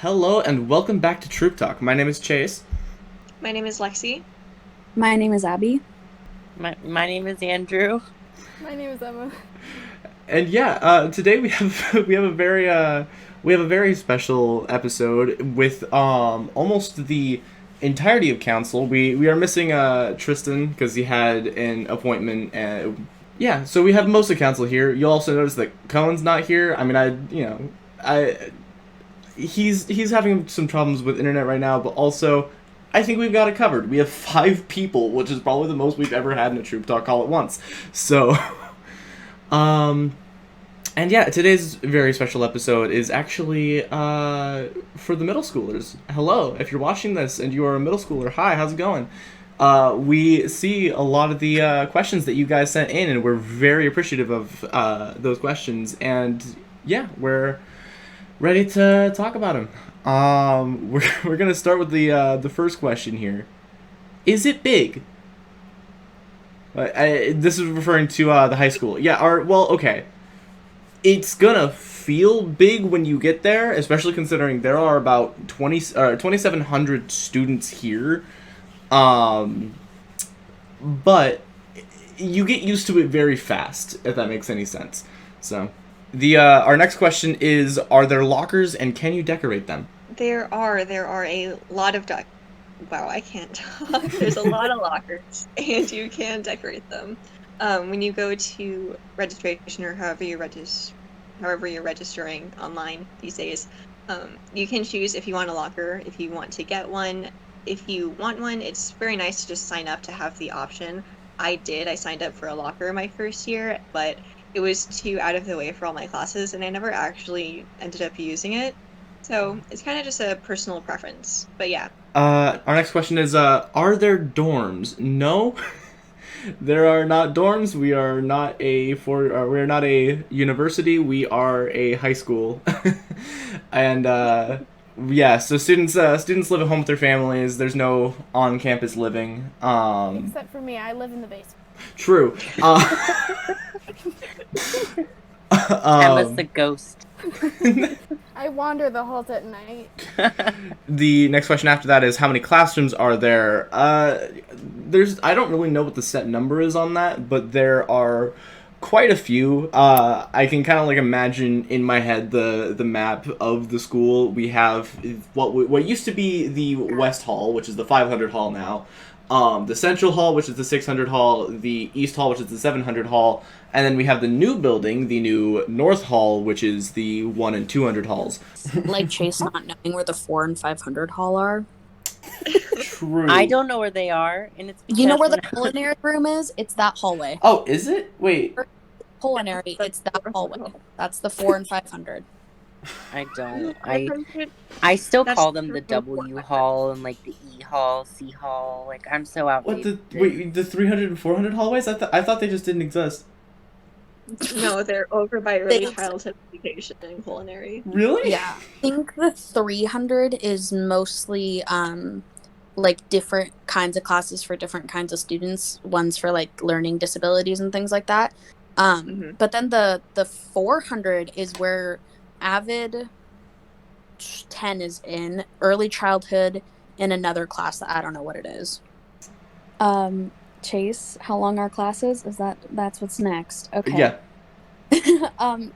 Hello and welcome back to Troupe Talk. My name is Chase. My name is Lexi. My name is Abby. My name is Andrew. My name is Emma. And today we have we have a very special episode with almost the entirety of council. We are missing Tristan because he had an appointment. So we have most of council here. You'll also notice that Cohen's not here. I mean, he's having some problems with internet right now, but also I think we've got it covered. We have 5 people, which is probably the most we've ever had in a Troupe Talk all at once. So, today's very special episode is actually for the middle schoolers. Hello, if you're watching this and you are a middle schooler, hi, how's it going? We see a lot of the questions that you guys sent in, and we're very appreciative of those questions. And yeah, we're ready to talk about them. We're gonna start with the first question here. Is it big? This is referring to the high school. Yeah. Okay. It's gonna feel big when you get there, especially considering there are about 2,700 students here. But you get used to it very fast, if that makes any sense. So, our next question is: are there lockers and can you decorate them? There are a lot of wow, I can't talk. There's a lot of lockers, and you can decorate them. When you go to registration or however you're registering online these days, you can choose if you want a locker, if you want to get one. If you want one, it's very nice to just sign up to have the option. I signed up for a locker my first year, but it was too out of the way for all my classes, and I never actually ended up using it. So it's kind of just a personal preference. But yeah. Our next question is: are there dorms? No, there are not dorms. We are not a university. We are a high school, and so students live at home with their families. There's no on-campus living. Except for me, I live in the basement. True. Emma's the ghost. I wander the halls at night. The next question after that is: how many classrooms are there? I don't really know what the set number is on that, but there are quite a few. I can kind of imagine in my head the map of the school. We have what used to be the West Hall, which is the 500 hall now. The Central Hall, which is the 600 hall, the East Hall, which is the 700 hall, and then we have the new building, the new North Hall, which is the 1 and 200 halls. Like Chase not knowing where the 4 and 500 hall are. True. I don't know where they are, and it's because You know where the culinary room is? It's that hallway. Oh, is it? Wait. Culinary, it's that hallway. That's the 4 and 500. I don't. I still call them the W Hall and the E Hall, C Hall. I'm so outdated. The 300 and 400 hallways? I thought they just didn't exist. No, they're over by early childhood education and culinary. Really? Yeah. I think the 300 is mostly different kinds of classes for different kinds of students. One's for learning disabilities and things like that. But then the 400 is where Avid 10 is in early childhood in another class that I don't know what it is. Chase, how long are classes? That's what's next? Okay. Yeah.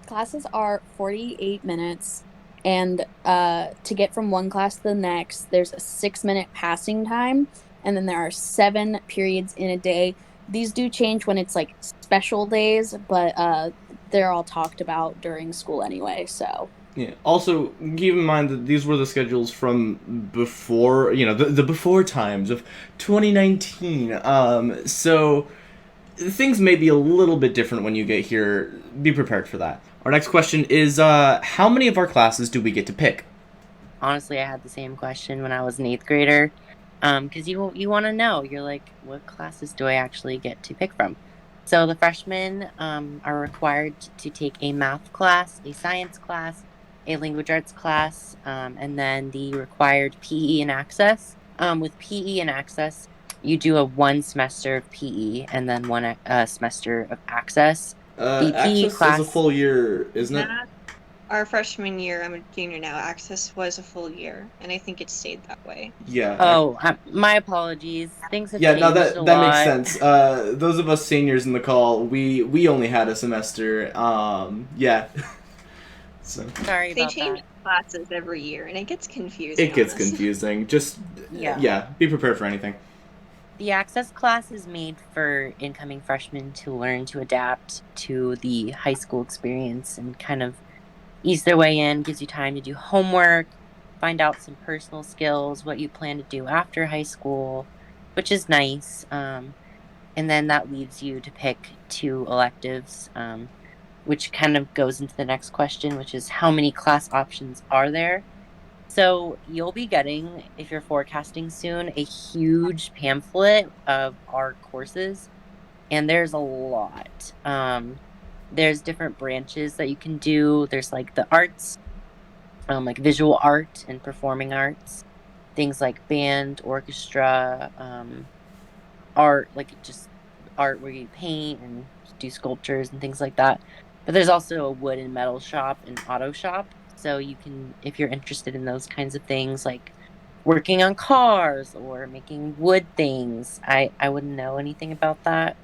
Classes are 48 minutes, and to get from one class to the next, there's a 6-minute passing time, and then there are 7 periods in a day. These do change when it's special days, but they're all talked about during school anyway, so. Yeah. Also, keep in mind that these were the schedules from before, the before times of 2019. So things may be a little bit different when you get here. Be prepared for that. Our next question is, how many of our classes do we get to pick? Honestly, I had the same question when I was an 8th grader. Because you want to know. You're like, what classes do I actually get to pick from? So the freshmen are required to take a math class, a science class, a language arts class, and then the required PE and access. With PE and access, you do 1 semester of PE and then 1 semester of access. The PE class is a full year, isn't it? our freshman year, I'm a junior now, access was a full year, and I think it stayed that way. Yeah. Oh, my apologies. Things have Yeah, no, changed a that makes lot. sense. Those of us seniors in the call, we only had a semester. Yeah. So Sorry They about change that. classes every year, and it gets confusing. it gets honestly. confusing. Just Yeah. be prepared for anything. The access class is made for incoming freshmen to learn to adapt to the high school experience and kind of ease their way in, gives you time to do homework, find out some personal skills, what you plan to do after high school, which is nice. And then that leads you to pick 2 electives, which kind of goes into the next question, which is how many class options are there? So you'll be getting, if you're forecasting soon, a huge pamphlet of our courses, and there's a lot. There's different branches that you can do. There's like the arts, like visual art and performing arts, things like band, orchestra, art, like just art where you paint and do sculptures and things like that. But there's also a wood and metal shop and auto shop. So you can, if you're interested in those kinds of things, like working on cars or making wood things. I wouldn't know anything about that.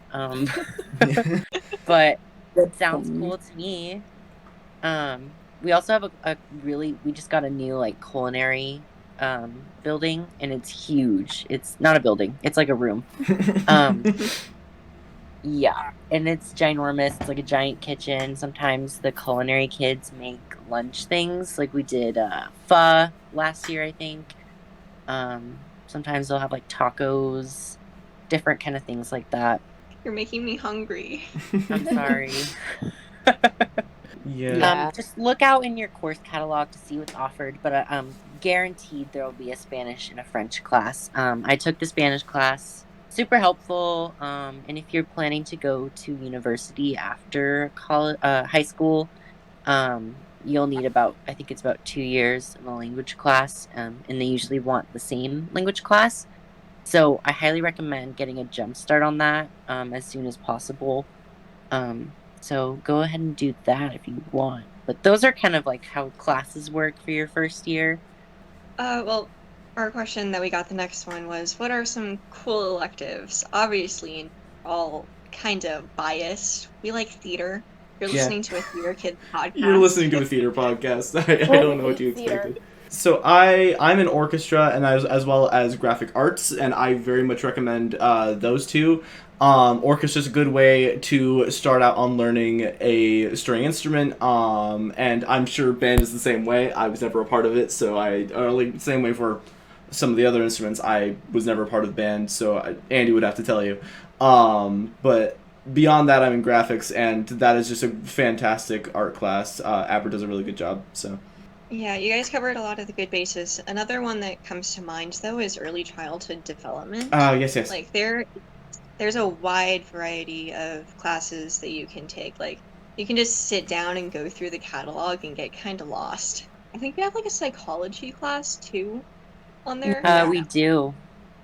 But it sounds cool to me. We also have we just got a new like culinary building, and it's huge. It's not a building, it's like a room. Yeah, and it's ginormous. It's like a giant kitchen. Sometimes the culinary kids make lunch things. Like we did pho last year, I think. Sometimes they'll have like tacos, different kind of things like that. You're making me hungry. I'm sorry. Yeah. Just look out in your course catalog to see what's offered, but guaranteed there will be a Spanish and a French class. I took the Spanish class, super helpful. And if you're planning to go to university after college, high school, you'll need I think it's about 2 years in the language class, and they usually want the same language class. So I highly recommend getting a jump start on that as soon as possible. So go ahead and do that if you want. But those are kind of like how classes work for your first year. Well, our question that we got, the next one, was what are some cool electives? Obviously, all kind of biased. We like theater. You're listening to a theater kid podcast. You're listening to a theater podcast. I don't know what you expected. So I'm in orchestra and as well as graphic arts, and I very much recommend those two. Orchestra is a good way to start out on learning a string instrument, and I'm sure band is the same way. I was never a part of it, so same way for some of the other instruments. I was never a part of band, so Andy would have to tell you. But beyond that, I'm in graphics, and that is just a fantastic art class. Aber does a really good job, so. Yeah, you guys covered a lot of the good bases. Another one that comes to mind, though, is early childhood development. Yes. Like, there's a wide variety of classes that you can take. Like, you can just sit down and go through the catalog and get kind of lost. I think we have, like, a psychology class, too, on there. We do.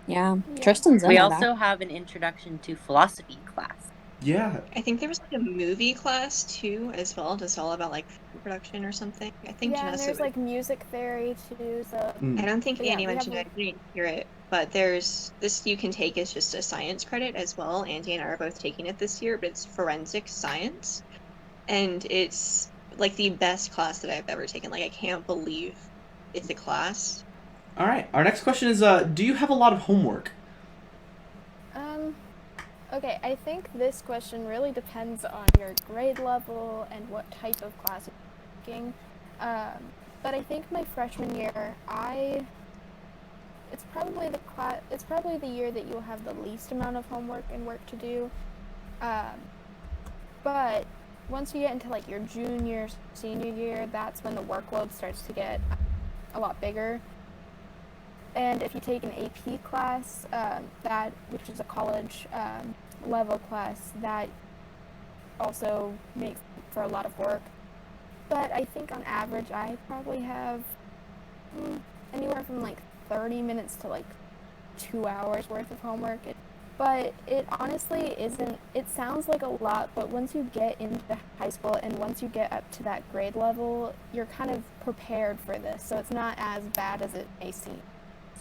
Yeah. Tristan's in We it, also have an introduction to philosophy class. Yeah. I think there was like a movie class too, as well, just all about like film production or something. I think and there's like music theory too. So I don't think Andy we mentioned it. I didn't hear it, but there's this you can take as just a science credit as well. Andy and I are both taking it this year, but it's forensic science, and it's like the best class that I've ever taken. Like I can't believe it's a class. All right. Our next question is: do you have a lot of homework? Okay, I think this question really depends on your grade level and what type of class you're taking. But I think my freshman year, it's probably the year that you'll have the least amount of homework and work to do. But once you get into like your junior, senior year, that's when the workload starts to get a lot bigger. And if you take an AP class, which is a college level class, that also makes for a lot of work. But I think on average, I probably have anywhere from like 30 minutes to like 2 hours worth of homework. It But it honestly isn't. It sounds like a lot, but once you get into high school and once you get up to that grade level, you're kind of prepared for this. So it's not as bad as it may seem.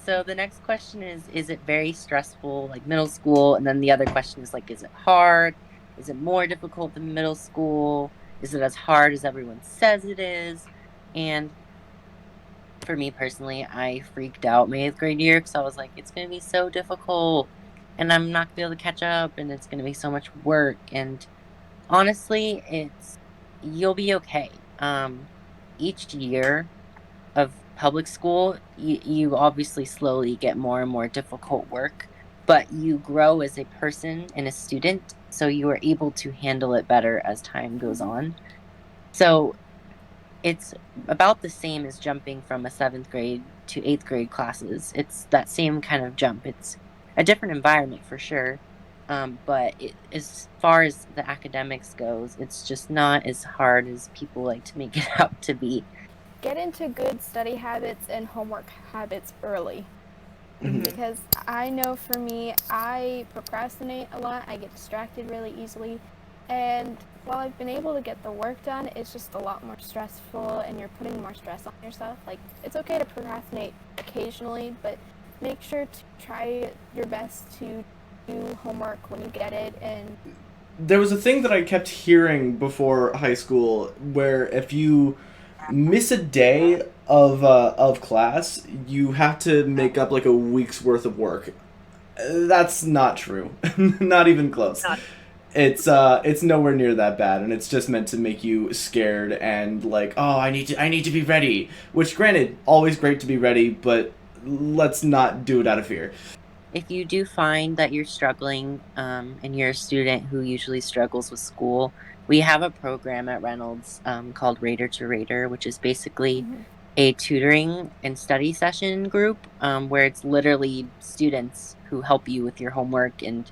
So the next question is it very stressful like middle school? And then the other question is like, is it hard? Is it more difficult than middle school? Is it as hard as everyone says it is? And for me personally, I freaked out my 8th grade year because I was like, it's going to be so difficult and I'm not going to be able to catch up and it's going to be so much work. And honestly, you'll be okay. Each year of public school, you obviously slowly get more and more difficult work, but you grow as a person and a student, so you are able to handle it better as time goes on. So it's about the same as jumping from a 7th grade to 8th grade classes. It's that same kind of jump. It's a different environment for sure. But as far as the academics goes, it's just not as hard as people like to make it out to be. Get into good study habits and homework habits early. Mhm. Because I know for me, I procrastinate a lot. I get distracted really easily. And while I've been able to get the work done, it's just a lot more stressful and you're putting more stress on yourself. Like, it's okay to procrastinate occasionally, but make sure to try your best to do homework when you get it. And There was a thing that I kept hearing before high school where if you miss a day of class, you have to make up like a week's worth of work. That's not true. Not even close. Not- It's nowhere near that bad, and it's just meant to make you scared and like, oh, I need to be ready. Which, granted, always great to be ready, but let's not do it out of fear. If you do find that you're struggling and you're a student who usually struggles with school, we have a program at Reynolds called Rater to Rater, which is basically a tutoring and study session group where it's literally students who help you with your homework and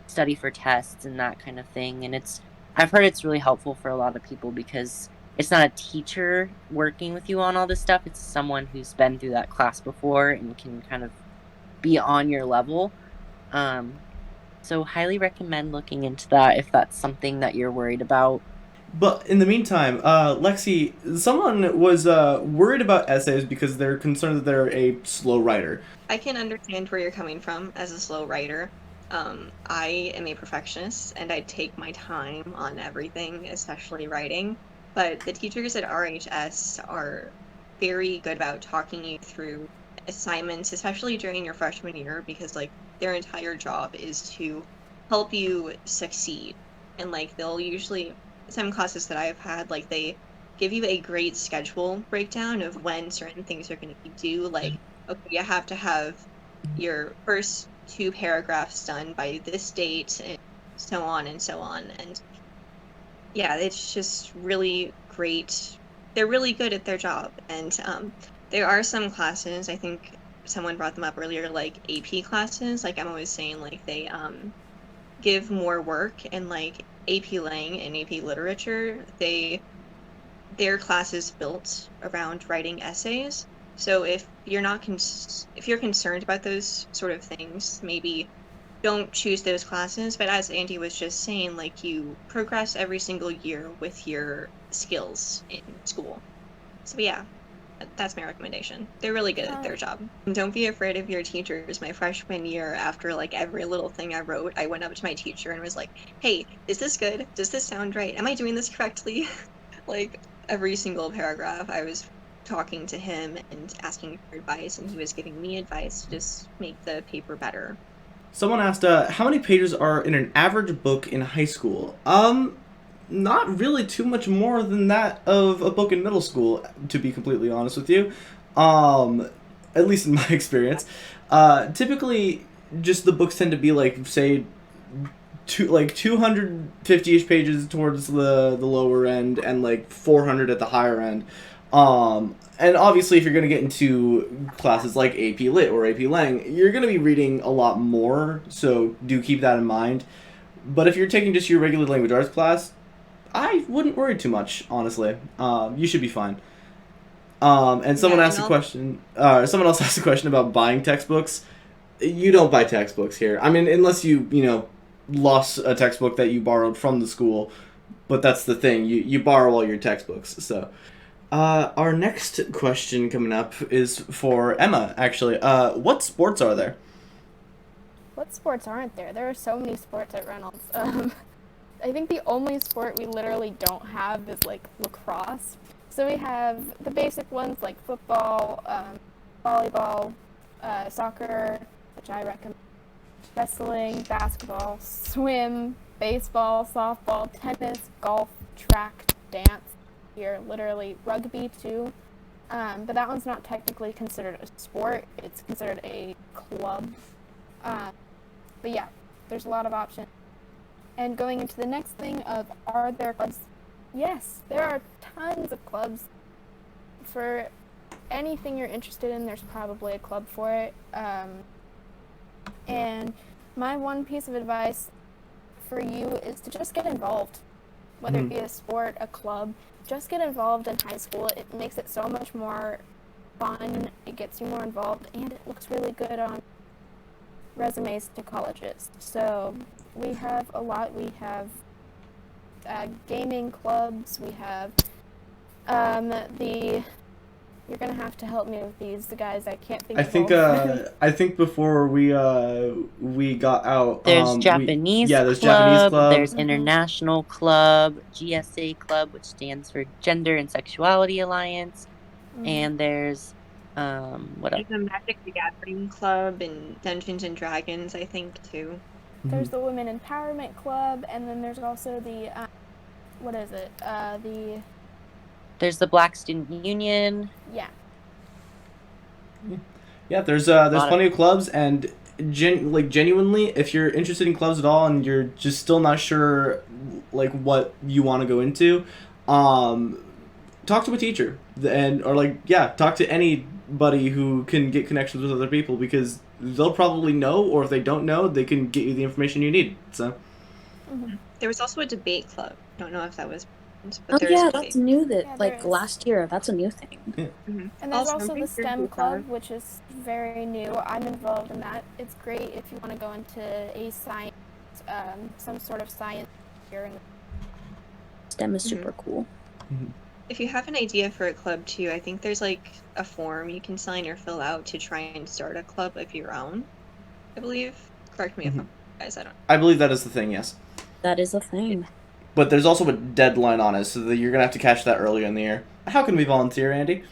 study for tests and that kind of thing. And I've heard it's really helpful for a lot of people because it's not a teacher working with you on all this stuff. It's someone who's been through that class before and can kind of be on your level. So highly recommend looking into that if that's something that you're worried about. But in the meantime, Lexi, someone was worried about essays because they're concerned that they're a slow writer. I can understand where you're coming from as a slow writer. I am a perfectionist and I take my time on everything, especially writing. But the teachers at RHS are very good about talking you through assignments, especially during your freshman year, because like their entire job is to help you succeed. And like they'll usually, some classes that I've had, like they give you a great schedule breakdown of when certain things are going to be due. Like, okay, you have to have your first 2 paragraphs done by this date, and so on and so on. And yeah, it's just really great. They're really good at their job. And there are some classes, I think someone brought them up earlier, like AP classes. Like I'm always saying, like they give more work, and like AP Lang and AP Literature, their class is built around writing essays. So if you're not if you're concerned about those sort of things, maybe don't choose those classes. But as Andy was just saying, like you progress every single year with your skills in school. So yeah, that's my recommendation. They're really good at their job. And don't be afraid of your teachers. My freshman year, after like every little thing I wrote, I went up to my teacher and was like, hey, is this good? Does this sound right? Am I doing this correctly? Like every single paragraph, I was talking to him and asking for advice, and he was giving me advice to just make the paper better. Someone asked, how many pages are in an average book in high school? Not really too much more than that of a book in middle school, to be completely honest with you. At least in my experience. Typically, just the books tend to be like, say, 250-ish pages towards the lower end and like 400 at the higher end. And obviously, if you're going to get into classes like AP Lit or AP Lang, you're going to be reading a lot more, so do keep that in mind. But if you're taking just your regular language arts class, I wouldn't worry too much, honestly. You should be fine. And someone asked a question. Someone else asked a question about buying textbooks. You don't buy textbooks here. I mean, unless you lost a textbook that you borrowed from the school. But that's the thing. You borrow all your textbooks. So, our next question coming up is for Emma, actually. What sports are there? What sports aren't there? There are so many sports at Reynolds. I think the only sport we literally don't have is like lacrosse. So we have the basic ones like football, volleyball, soccer, which I recommend, wrestling, basketball, swim, baseball, softball, tennis, golf, track, dance. Here, literally rugby too. But that one's not technically considered a sport. It's considered a club. But yeah, there's a lot of options. And going into the next thing of, are there clubs? Yes, there are tons of clubs. For anything you're interested in, there's probably a club for it. And my one piece of advice for you is to just get involved. Whether it be a sport, a club, just get involved in high school. It makes it so much more fun. It gets you more involved, and it looks really good on resumes to colleges. So we have a lot. We have gaming clubs. We have you're gonna have to help me with these, the guys. I can't think. I think before we got out, there's Japanese club, there's Japanese club. There's International Club, GSA Club, which stands for Gender and Sexuality Alliance, and there's what else? There's the Magic the Gathering Club and Dungeons and Dragons, I think, too. There's the Women Empowerment Club, and then there's also the what is it? There's the Black Student Union. Yeah. Yeah, there's plenty of clubs, and genuinely, if you're interested in clubs at all and you're just still not sure like what you want to go into, talk to a teacher talk to anybody who can get connections with other people, because they'll probably know, or if they don't know, they can get you the information you need. So there was also a debate club. I don't know if that was. But that's new. Last year, that's a new thing. Yeah. And there's also the STEM club, which is very new. I'm involved in that. It's great if you want to go into a science, some sort of science. STEM is super cool. If you have an idea for a club too, I think there's like a form you can sign or fill out to try and start a club of your own, I believe. Correct me if I'm wrong, guys. I believe that is the thing. Yes. That is a thing. But there's also a deadline on it, so that you're going to have to catch that earlier in the year. How can we volunteer, Andy?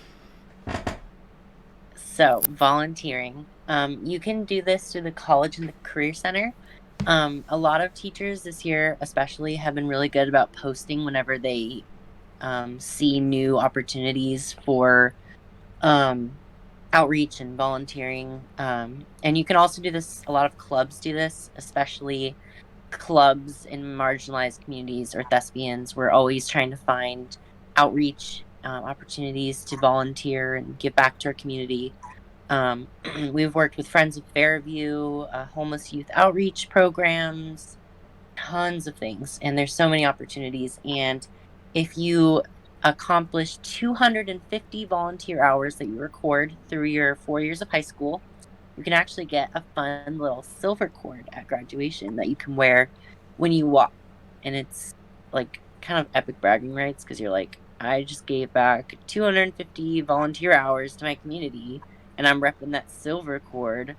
So, volunteering. You can do this through the College and the Career Center. A lot of teachers this year especially have been really good about posting whenever they see new opportunities for outreach and volunteering. And you can also do this, a lot of clubs do this, especially clubs in marginalized communities or thespians. We're always trying to find outreach opportunities to volunteer and give back to our community. We've worked with Friends of Fairview, homeless youth outreach programs, tons of things, and there's so many opportunities. And if you accomplish 250 volunteer hours that you record through your 4 years of high school, you can actually get a fun little silver cord at graduation that you can wear when you walk. And it's like kind of epic bragging rights, because you're like, I just gave back 250 volunteer hours to my community, and I'm repping that silver cord.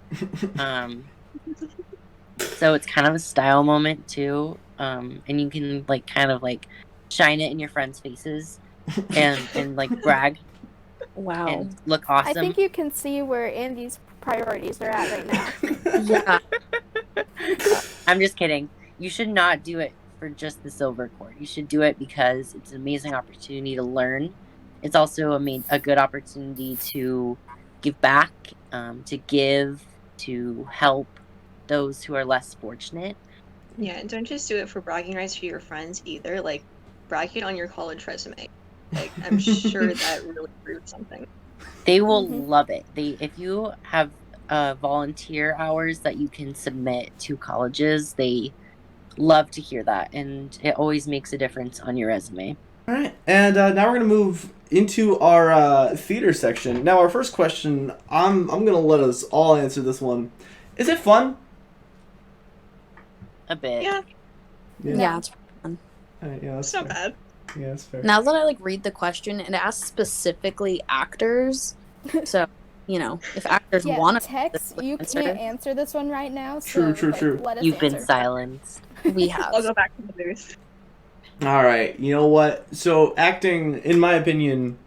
So it's kind of a style moment too. And you can kind of shine it in your friends' faces and brag. Wow. And look awesome. I think you can see where Andy's priorities are at right now. Yeah. I'm just kidding. You should not do it for just the silver cord. You should do it because it's an amazing opportunity to learn. It's also a good opportunity to give back, to help those who are less fortunate. Yeah, and don't just do it for bragging rights for your friends either. Brag it on your college resume. I'm sure that really proves something. They will love it. If you have volunteer hours that you can submit to colleges, they love to hear that, and it always makes a difference on your resume. All right, and now we're gonna move into our theater section. Now, our first question, I'm gonna let us all answer this one. Is it fun? A bit. Yeah, Yeah, it's fun. Yeah, that's it's not fair. bad. Yeah, that's fair. Now that I read the question, it asks specifically actors. So, if actors Yeah, want Tex, you answer. can't answer this one right now. True, So, true. Let us You've been answer. silenced. we have. I'll go back to the booth. All right, you know what? So acting, in my opinion,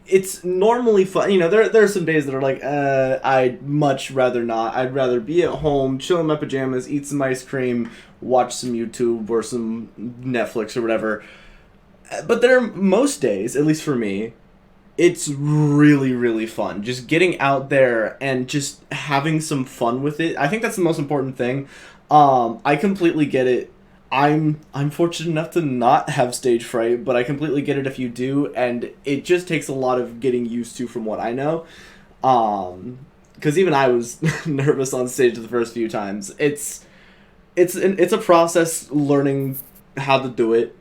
it's normally fun. There are some days that are like, I'd much rather not. I'd rather be at home, chill in my pajamas, eat some ice cream, watch some YouTube or some Netflix or whatever. But there are most days, at least for me, it's really, really fun. Just getting out there and just having some fun with it. I think that's the most important thing. I completely get it. I'm fortunate enough to not have stage fright, but I completely get it if you do, and it just takes a lot of getting used to from what I know. Because even I was nervous on stage the first few times. It's a process learning how to do it,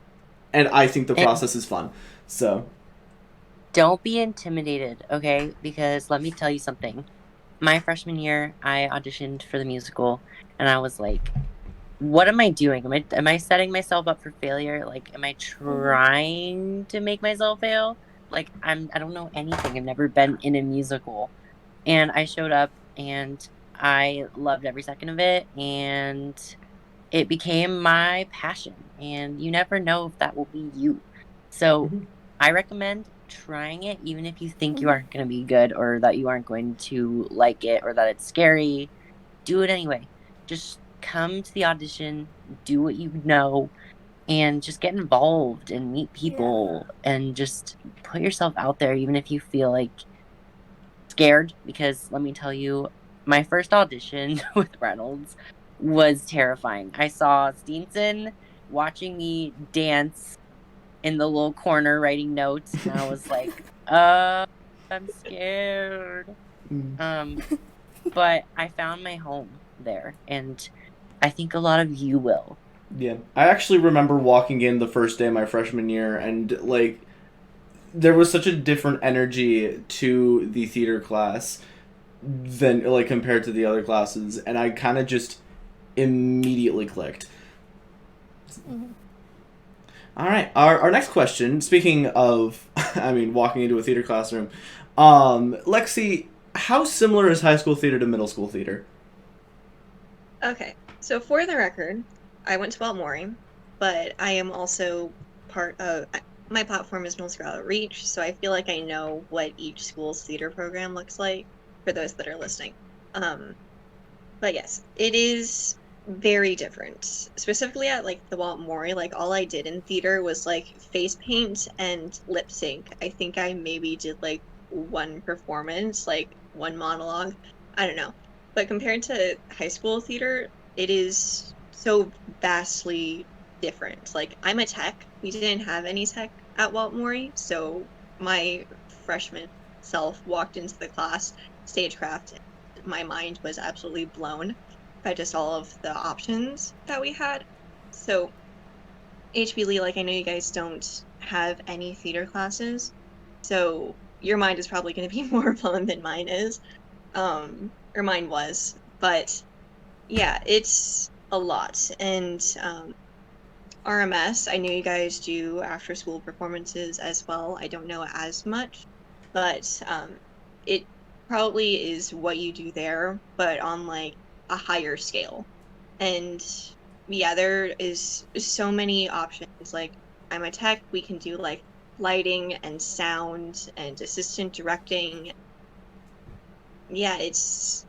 and I think the process is fun. So Don't be intimidated, okay? Because let me tell you something. My freshman year, I auditioned for the musical, and I was like, what am I doing? Am I setting myself up for failure? Like, am I trying to make myself fail? Like, I don't know anything. I've never been in a musical. And I showed up and I loved every second of it, and it became my passion. And you never know if that will be you. So I recommend trying it, even if you think you aren't going to be good or that you aren't going to like it or that it's scary. Do it anyway. Just come to the audition, do what you know, and just get involved and meet people and just put yourself out there, even if you feel like scared. Because let me tell you, my first audition with Reynolds was terrifying. I saw Steenson watching me dance in the little corner writing notes, and I was like, I'm scared. But I found my home there, and I think a lot of you will. yeah, I actually remember walking in the first day of my freshman year, and there was such a different energy to the theater class than compared to the other classes, and I kind of just immediately clicked. All right, our next question, speaking of walking into a theater classroom, Lexi, how similar is high school theater to middle school theater? Okay, so for the record, I went to Baltimore, but I am also part of, my platform is Middle School Outreach, so I feel like I know what each school's theater program looks like for those that are listening. But yes, it is very different. Specifically at the Baltimore, all I did in theater was face paint and lip sync. I think I maybe did one performance, one monologue. I don't know. But compared to high school theater, it is so vastly different. I'm a tech. We didn't have any tech at Baltimore, so my freshman self walked into the class, stagecraft. My mind was absolutely blown by just all of the options that we had. So HB Lee, I know you guys don't have any theater classes, so your mind is probably going to be more blown than mine is, or mine was. But yeah, it's a lot. And RMS, I know you guys do after school performances as well. I don't know as much, but it probably is what you do there, but on a higher scale. And yeah, there is so many options. I'm a tech, we can do lighting and sound and assistant directing. Yeah, it's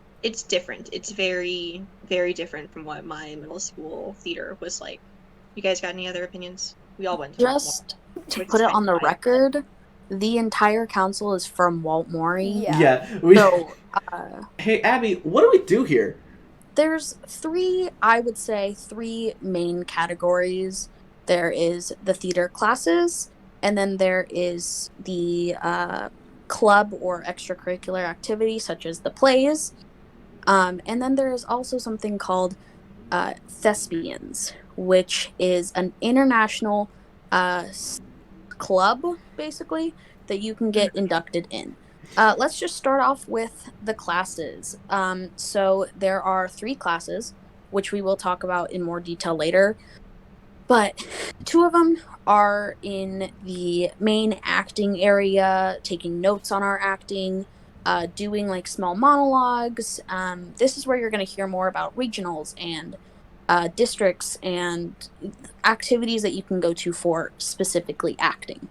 different. It's very, very different from what my middle school theater was like. You guys got any other opinions? We all went to Just to put it on the record, the entire council is from Walt Morey. Yeah. So, hey, Abby, what do we do here? There's three main categories. There is the theater classes, and then there is the club or extracurricular activity, such as the plays. And then there is also something called Thespians, which is an international club, basically, that you can get inducted in. Let's just start off with the classes. So there are 3 classes, which we will talk about in more detail later. But 2 of them are in the main acting area, taking notes on our acting, doing like small monologues. This is where you're going to hear more about regionals and districts and activities that you can go to for specifically acting.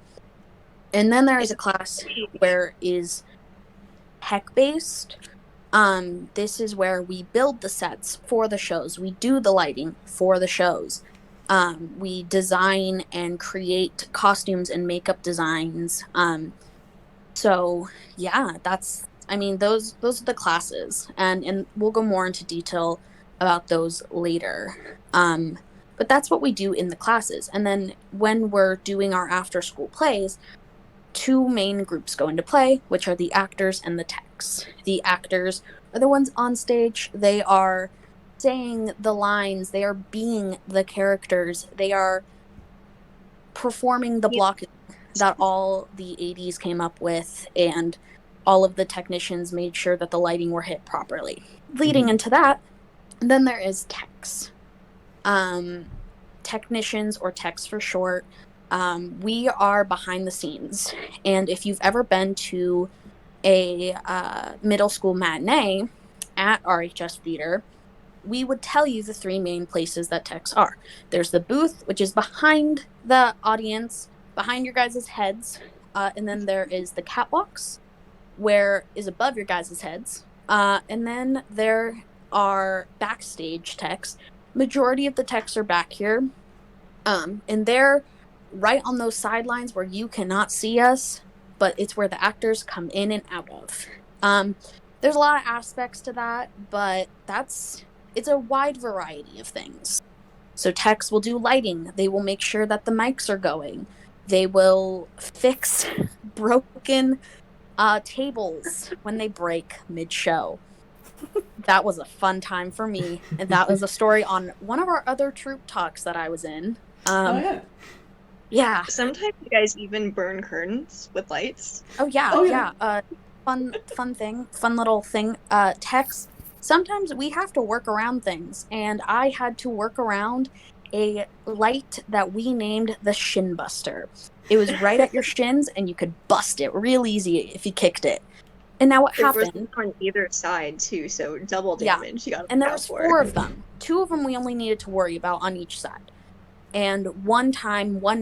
And then there is a class where is tech based. This is where we build the sets for the shows. We do the lighting for the shows. We design and create costumes and makeup designs. So yeah, those are the classes, and we'll go more into detail about those later. But that's what we do in the classes. And then when we're doing our after school plays, 2 main groups go into play, which are the actors and the techs. The actors are the ones on stage. They are saying the lines, they are being the characters, they are performing the blocking that all the ADs came up with, and all of the technicians made sure that the lighting were hit properly. Leading into that, then there is techs. Technicians, or techs for short, we are behind the scenes. And if you've ever been to a middle school matinee at RHS Theatre, we would tell you the 3 main places that techs are. There's the booth, which is behind the audience, behind your guys' heads. And then there is the catwalks, where is above your guys' heads. And then there are backstage techs. Majority of the techs are back here. And they're right on those sidelines where you cannot see us, but it's where the actors come in and out of. There's a lot of aspects to that, but it's a wide variety of things. So techs will do lighting. They will make sure that the mics are going. They will fix broken tables when they break mid-show. That was a fun time for me. And that was a story on one of our other Troupe Talks that I was in. Yeah. Sometimes you guys even burn curtains with lights. Oh yeah. Fun little thing. Techs, sometimes we have to work around things, and I had to work around a light that we named the Shin Buster. It was right at your shins, and you could bust it real easy if you kicked it. And now what happened? It was on either side too, so double damage. Yeah. And there was 4 of them. 2 of them we only needed to worry about on each side. And one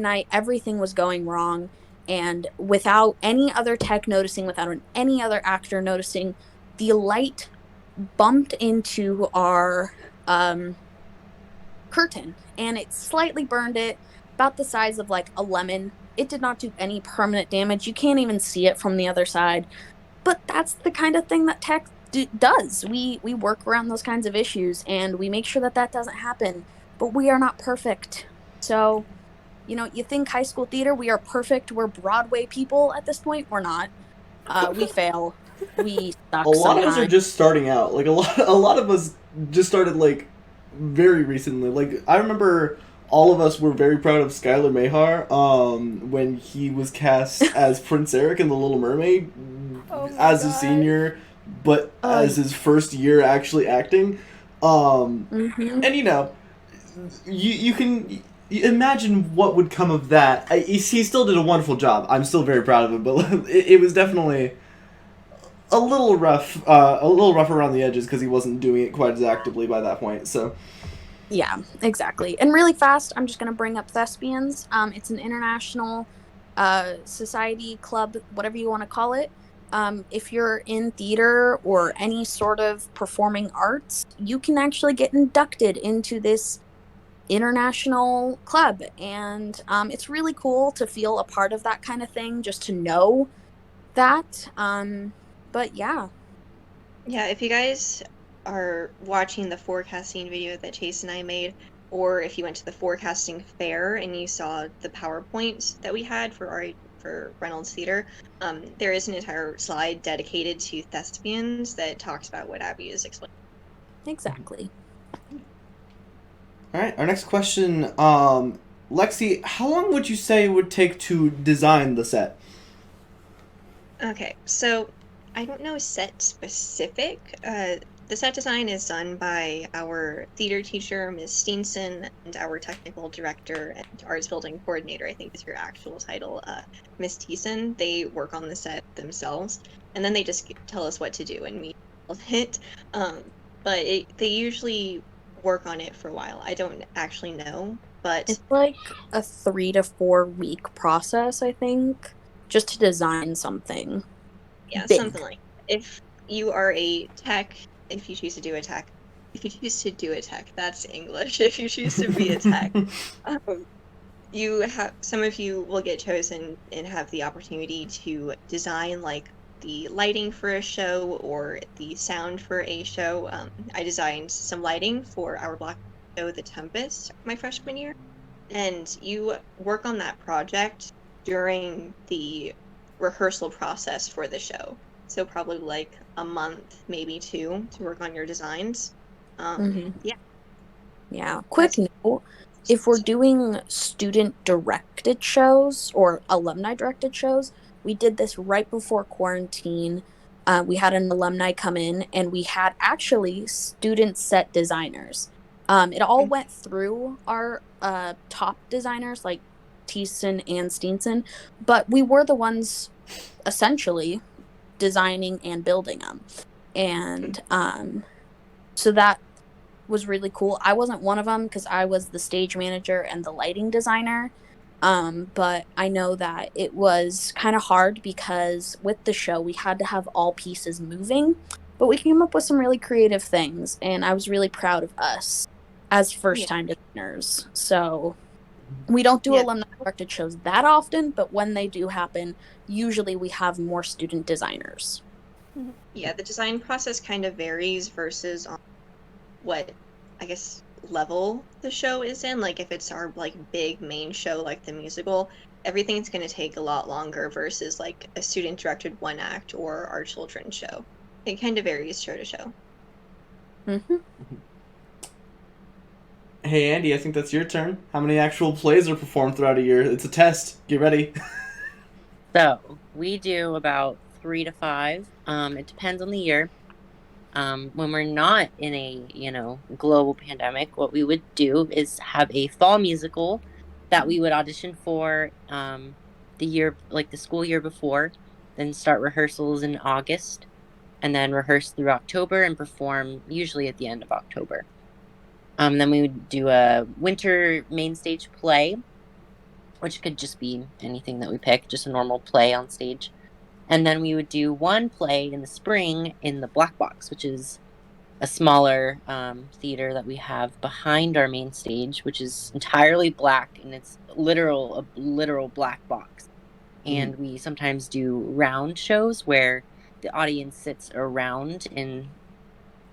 night, everything was going wrong, and without any other tech noticing, without any other actor noticing, the light bumped into our curtain, and it slightly burned it, about the size of like a lemon. It did not do any permanent damage. You can't even see it from the other side. But that's the kind of thing that tech does. We work around those kinds of issues, and we make sure that doesn't happen. But we are not perfect. So, you think high school theater, we are perfect. We're Broadway people at this point. We're not. We fail. We suck. A lot sometimes. of us are just starting out. Like a lot of us just started like very recently. Like I remember all of us were very proud of Skylar Mahar when he was cast as Prince Eric in The Little Mermaid as a senior, but as his first year actually acting. And you can imagine what would come of that. He still did a wonderful job. I'm still very proud of him, but it was definitely a little rough around the edges because he wasn't doing it quite as actively by that point. So yeah, exactly. And really fast, I'm just going to bring up Thespians. It's an international society, club, whatever you want to call it. If you're in theater or any sort of performing arts, you can actually get inducted into this international club, and it's really cool to feel a part of that kind of thing, just to know that. But yeah, if you guys are watching the forecasting video that Chase and I made, or if you went to the forecasting fair and you saw the PowerPoint that we had for Reynolds Theater, there is an entire slide dedicated to thespians that talks about what Abby is explaining. Exactly. All right, our next question, Lexi, how long would you say it would take to design the set? Okay, so I don't know set specific. The set design is done by our theater teacher, Ms. Steenson, and our technical director and arts building coordinator, I think is her actual title, Ms. Thiessen. They work on the set themselves, and then they just tell us what to do, and we build it. But they usually work on it for a while. I don't actually know, but It's like a 3 to 4 week process, I think, just to design something. yeah, big. something like that. If you are a tech, if you choose to do a tech, that's English. If you choose to be a tech, you have some of you will get chosen and have the opportunity to design like the lighting for a show or the sound for a show. I designed some lighting for our block show, The Tempest, my freshman year, and you work on that project during the rehearsal process for the show. So probably like a month, maybe 2, to work on your designs. Yeah. Yeah. Quick note, if we're doing student-directed shows or alumni-directed shows, we did this right before quarantine. We had an alumni come in, and we had actually student set designers. It all went through our top designers like Thiessen and Steenson, but we were the ones essentially designing and building them. And so that was really cool. I wasn't one of them because I was the stage manager and the lighting designer. But I know that it was kind of hard because with the show, we had to have all pieces moving, but we came up with some really creative things, and I was really proud of us as first time designers. So we don't do alumni directed shows that often, but when they do happen, usually we have more student designers. Yeah, the design process kind of varies versus on what, I guess, level the show is in. Like if it's our like big main show like the musical, everything's going to take a lot longer versus like a student directed one act or our children's show. It kind of varies show to show. Hey Andy, I think that's your turn. How many actual plays are performed throughout a year? It's a test. Get ready. So we do about 3 to 5. It depends on the year. When we're not in a global pandemic, what we would do is have a fall musical that we would audition for the year, like the school year before, then start rehearsals in August, and then rehearse through October and perform usually at the end of October. Then we would do a winter main stage play, which could just be anything that we pick, just a normal play on stage. And then we would do one play in the spring in the Black Box, which is a smaller theater that we have behind our main stage, which is entirely black, and it's a literal black box. And we sometimes do round shows where the audience sits around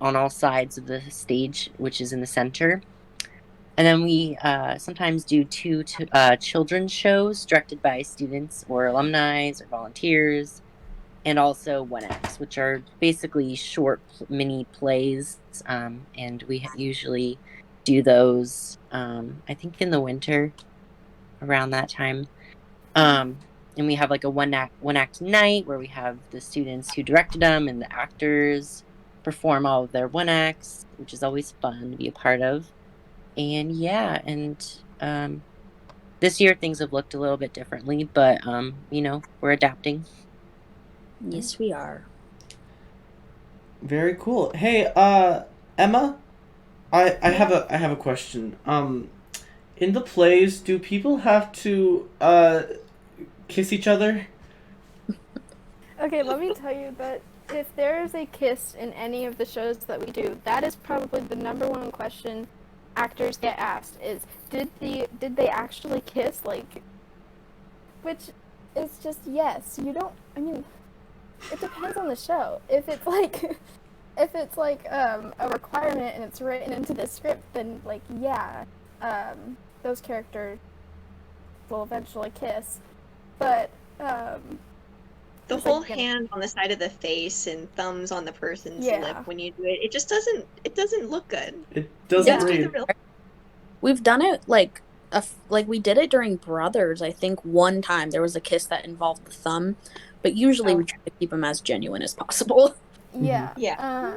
on all sides of the stage, which is in the center. And then we sometimes do 2 children's shows directed by students or alumni or volunteers, and also one acts, which are basically short mini plays. And we usually do those, I think, in the winter around that time. And we have like a one act night where we have the students who directed them and the actors perform all of their one acts, which is always fun to be a part of. And yeah, and this year things have looked a little bit differently, but we're adapting. Yes, we are. Very cool. Hey, Emma, I have a question. In the plays, do people have to kiss each other? Okay, let me tell you that if there is a kiss in any of the shows that we do, that is probably the number one question actors get asked is, did they actually kiss? Like, which is just yes. You don't. I mean, it depends on the show. If it's like a requirement and it's written into the script, then like yeah, those characters will eventually kiss. But the whole hand on the side of the face and thumbs on the person's lip when you do it, it just doesn't look good. It doesn't read. We've done it like we did it during Brothers. I think one time there was a kiss that involved the thumb, but usually we try to keep them as genuine as possible. Yeah. Yeah.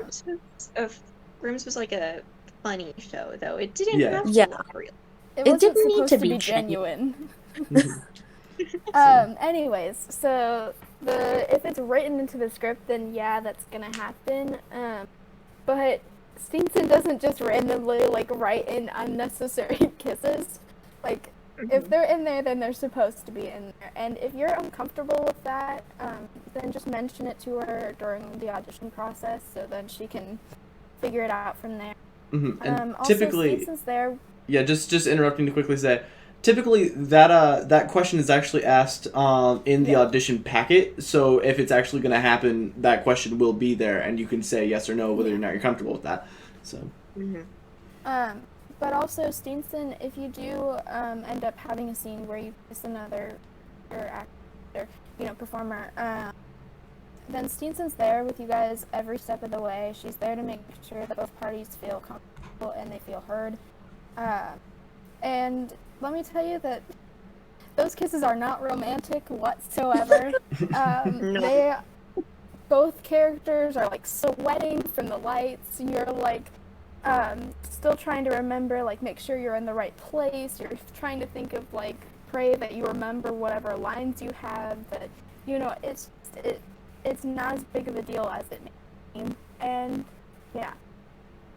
Rooms was like a funny show, though. It didn't have to Yeah. look real. It It wasn't didn't need supposed to to be be genuine. Mhm. Anyways, so if it's written into the script, then yeah, that's gonna happen. But Steenson doesn't just randomly like write in unnecessary kisses. Like if they're in there, then they're supposed to be in there. And if you're uncomfortable with that, then just mention it to her during the audition process, so then she can figure it out from there. Mm-hmm. And Also, typically, Steenson's there. yeah, just interrupting to quickly say, typically that question is actually asked in the audition packet. So if it's actually going to happen, that question will be there, and you can say yes or no whether or not you're comfortable with that. So. But also Steenson, if you do end up having a scene where you kiss another actor, performer, then Steenson's there with you guys every step of the way. She's there to make sure that both parties feel comfortable and they feel heard. And let me tell you that those kisses are not romantic whatsoever. No. Both characters are like sweating from the lights. You're like still trying to remember, like, make sure you're in the right place. You're trying to think of, like, pray that you remember whatever lines you have. That, it's not as big of a deal as it may seem. And yeah.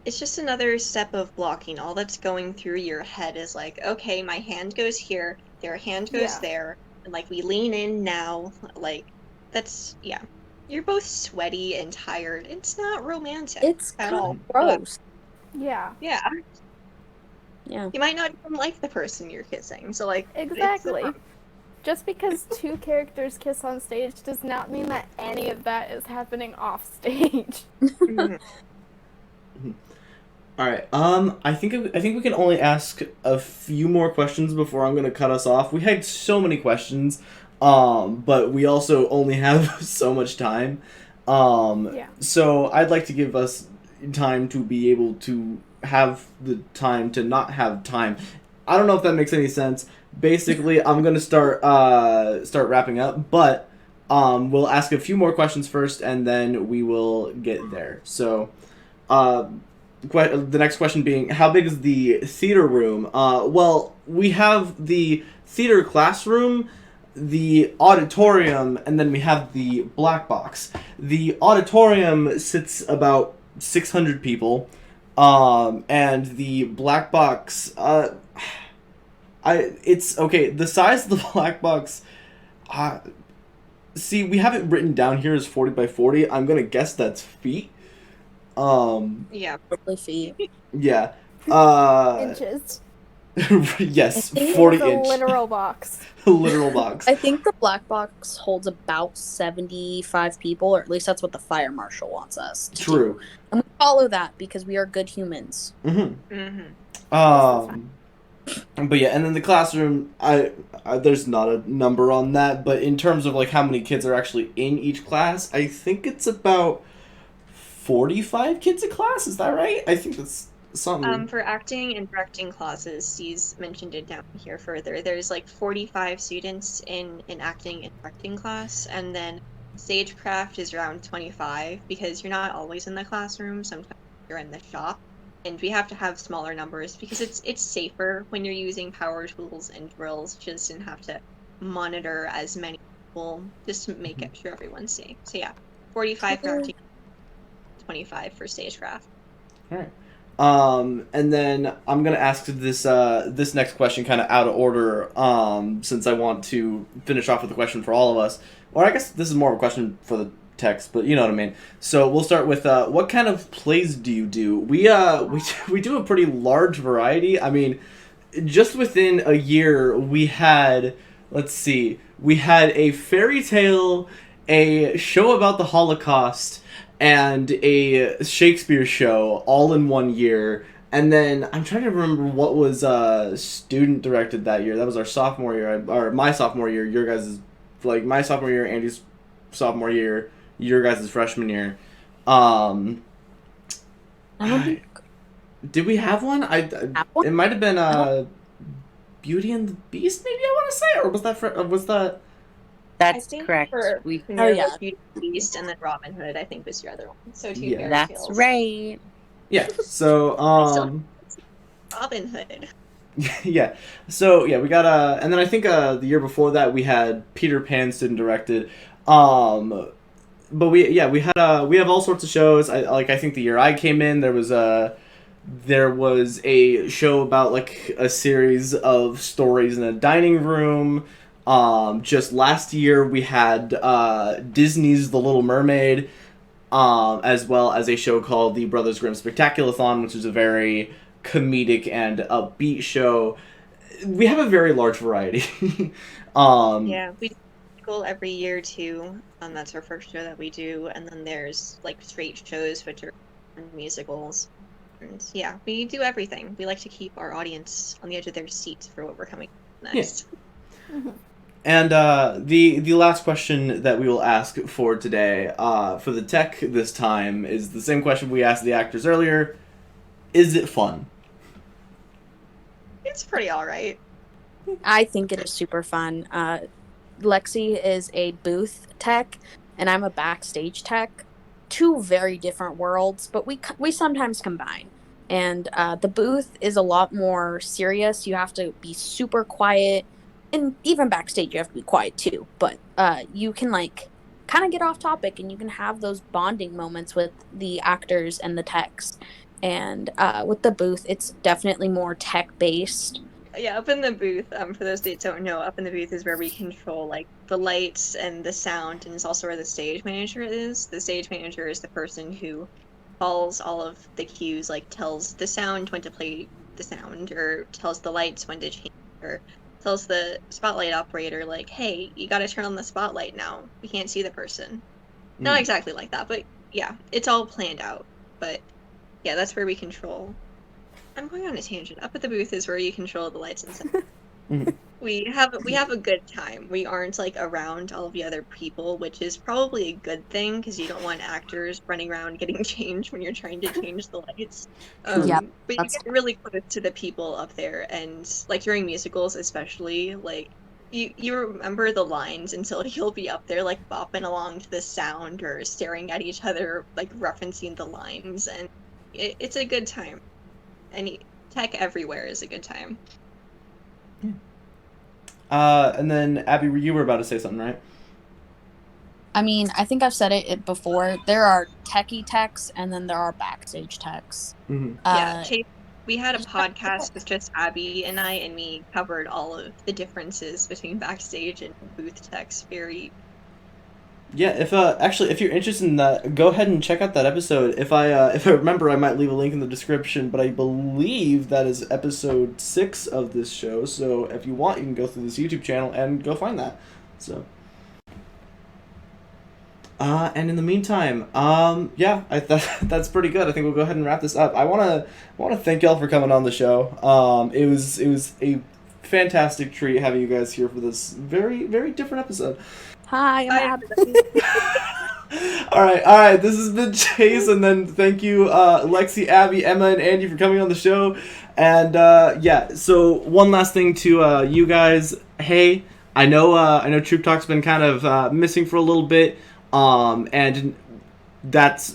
It's just another step of blocking. All that's going through your head is like, okay, my hand goes here, their hand goes there, and like we lean in now. Like, that's You're both sweaty and tired. It's not romantic. It's at kind all. of gross. Yeah. Yeah. Yeah. You might not even like the person you're kissing. So like Exactly. Just because two characters kiss on stage does not mean that any of that is happening off stage. All right. I think we can only ask a few more questions before I'm going to cut us off. We had so many questions, but we also only have so much time. So I'd like to give us time to be able to have the time to not have time. I don't know if that makes any sense. Basically, I'm going to start wrapping up, but we'll ask a few more questions first, and then we will get there. So, the next question being, how big is the theater room? Well, we have the theater classroom, the auditorium, and then we have the black box. The auditorium sits about 600 people, and the black box, it's okay. The size of the black box, see, we have it written down here as 40 by 40. I'm gonna guess that's feet. Yeah. Probably feet. Yeah. Inches. Yes, It's 40 It's a inch. literal box. Literal box. I think the black box holds about 75 people, or at least that's what the fire marshal wants us to True. do. And we follow that because we are good humans. But yeah, and then the classroom, I there's not a number on that, but in terms of like how many kids are actually in each class, I think it's about 45 kids a class. Is that right? I think that's something. For acting and directing classes, he's mentioned it down here further. There's like 45 students in an acting and directing class, and then stagecraft is around 25 because you're not always in the classroom. Sometimes you're in the shop, and we have to have smaller numbers because it's safer when you're using power tools and drills. Just didn't have to monitor as many people just to make sure everyone's safe. So yeah, 45 for acting, 25 for stagecraft. All right. And then I'm gonna ask this next question kind of out of order, since I want to finish off with a question for all of us. Or I guess this is more of a question for the text, but you know what I mean. So we'll start with what kind of plays do you do? We do a pretty large variety. I mean, just within a year we had, we had a fairy tale, a show about the Holocaust, and a Shakespeare show all in 1 year. And then I'm trying to remember what was student directed that year. That was our sophomore year, or my sophomore year. Your guys' my sophomore year, Andy's sophomore year, your guys' freshman year. Did we have one? It might have been Beauty and the Beast, maybe I want to say, or was that That's think correct. For We premiere yeah. was Beauty and the Beast, and then Robin Hood, I think, was your other one. So two Yeah. fairy That's tales. right. Yeah. So Robin Hood. yeah. So yeah, we got and then I think the year before that we had Peter Pan student directed. But we have all sorts of shows. I think the year I came in there was a show about like a series of stories in a dining room. Just last year we had Disney's The Little Mermaid, as well as a show called The Brothers Grimm Spectaculathon, which is a very comedic and upbeat show. We have a very large variety. Yeah, we do musical every year too. That's our first show that we do, and then there's like straight shows, which are musicals. And yeah, we do everything. We like to keep our audience on the edge of their seats for what we're coming next. Mhm. And the last question that we will ask for today, for the tech this time, is the same question we asked the actors earlier. Is it fun? It's pretty alright. I think it is super fun. Lexi is a booth tech, and I'm a backstage tech. Two very different worlds, but we sometimes combine. And the booth is a lot more serious. You have to be super quiet, and even backstage you have to be quiet too. But you can like kind of get off topic, and you can have those bonding moments with the actors and the techs. And with the booth, it's definitely more tech based. Yeah, up in the booth, for those that don't know, up in the booth is where we control like the lights and the sound, and it's also where the stage manager is. The stage manager is the person who calls all of the cues, like tells the sound when to play the sound, or tells the lights when to change, or tells the spotlight operator like, hey, you gotta turn on the spotlight now. We can't see the person. Not exactly like that, but yeah, it's all planned out. But yeah, that's where we control. I'm going on a tangent. Up at the booth is where you control the lights and stuff. We have a good time. We aren't like around all of the other people, which is probably a good thing because you don't want actors running around getting changed when you're trying to change the lights. Yeah, But you get really close to the people up there, and like during musicals especially, like you remember the lines until you'll be up there like bopping along to the sound or staring at each other, like referencing the lines, and it's a good time. Any tech everywhere is a good time. And then Abby, you were about to say something, right? I mean, I think I've said it before. There are techie techs, and then there are backstage techs. Mm-hmm. Yeah, Chase, we had a podcast with just Abby and I, and we covered all of the differences between backstage and booth techs. Very. Yeah, if you're interested in that, go ahead and check out that episode. If I remember, I might leave a link in the description, but I believe that is episode 6 of this show. So if you want, you can go through this YouTube channel and go find that. So. And in the meantime, that's pretty good. I think we'll go ahead and wrap this up. I wanna thank y'all for coming on the show. It was a fantastic treat having you guys here for this very, very different episode. Hi, I'm Ab. All right. This has been Chase, and then thank you, Lexi, Abby, Emma, and Andy for coming on the show. And so one last thing to you guys. Hey, I know Troupe Talk's been kind of missing for a little bit, and that's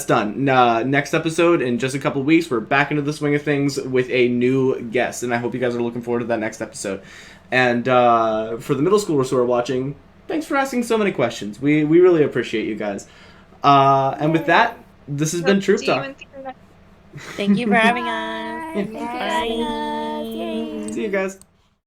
done. Next episode in just a couple of weeks, we're back into the swing of things with a new guest, and I hope you guys are looking forward to that next episode. And for the middle schoolers who are watching, thanks for asking so many questions. We really appreciate you guys. And with that, this has been Troupe Talk. Thank you for having us. Thank you for having us. Yay. See you guys.